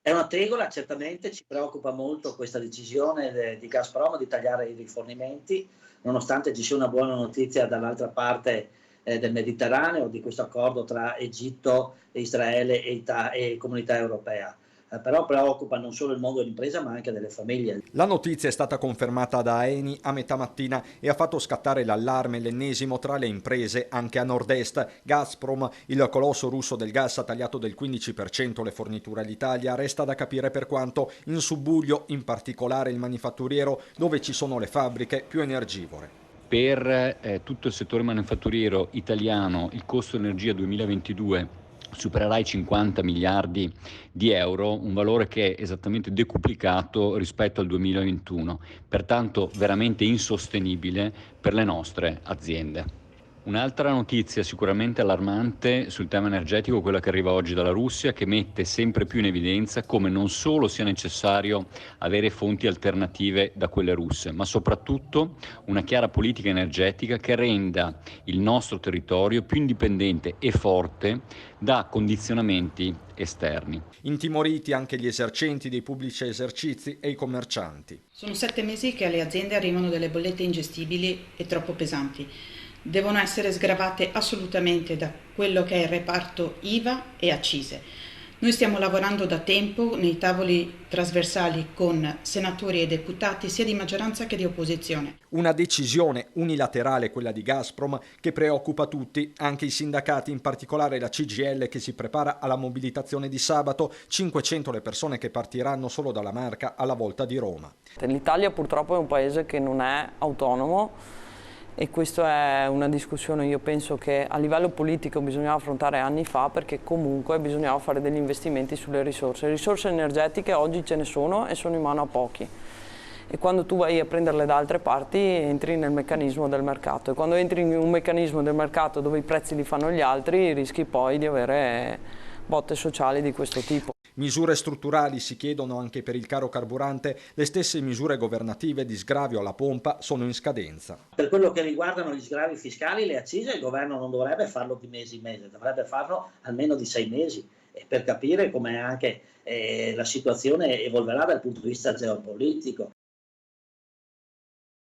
È una tegola, certamente ci preoccupa molto questa decisione di Gazprom di tagliare i rifornimenti, nonostante ci sia una buona notizia dall'altra parte del Mediterraneo, di questo accordo tra Egitto, Israele e Comunità Europea. Però preoccupa non solo il mondo dell'impresa ma anche delle famiglie. La notizia è stata confermata da Eni a metà mattina e ha fatto scattare l'allarme, l'ennesimo tra le imprese anche a nord-est. Gazprom, il colosso russo del gas, ha tagliato del 15% le forniture all'Italia. Resta da capire per quanto in subbuglio, in particolare il manifatturiero, dove ci sono le fabbriche più energivore. Per tutto il settore manifatturiero italiano il costo energia 2022 supererà i 50 miliardi di euro, un valore che è esattamente decuplicato rispetto al 2021, pertanto veramente insostenibile per le nostre aziende. Un'altra notizia sicuramente allarmante sul tema energetico è quella che arriva oggi dalla Russia, che mette sempre più in evidenza come non solo sia necessario avere fonti alternative da quelle russe, ma soprattutto una chiara politica energetica che renda il nostro territorio più indipendente e forte da condizionamenti esterni. Intimoriti anche gli esercenti dei pubblici esercizi e i commercianti. Sono 7 mesi che alle aziende arrivano delle bollette ingestibili e troppo pesanti. Devono essere sgravate assolutamente da quello che è il reparto IVA e accise. Noi stiamo lavorando da tempo nei tavoli trasversali con senatori e deputati sia di maggioranza che di opposizione. Una decisione unilaterale, quella di Gazprom, che preoccupa tutti, anche i sindacati, in particolare la CGIL che si prepara alla mobilitazione di sabato, 500 le persone che partiranno solo dalla Marca alla volta di Roma. L'Italia purtroppo è un paese che non è autonomo. E questa è una discussione, io penso che a livello politico bisognava affrontare anni fa, perché comunque bisognava fare degli investimenti sulle risorse. Le risorse energetiche oggi ce ne sono e sono in mano a pochi. E quando tu vai a prenderle da altre parti entri nel meccanismo del mercato. E quando entri in un meccanismo del mercato dove i prezzi li fanno gli altri rischi poi di avere botte sociali di questo tipo. Misure strutturali si chiedono anche per il caro carburante, le stesse misure governative di sgravio alla pompa sono in scadenza. Per quello che riguardano gli sgravi fiscali, le accise, il governo non dovrebbe farlo di mese in mese, dovrebbe farlo almeno di 6 mesi, per capire come anche la situazione evolverà dal punto di vista geopolitico.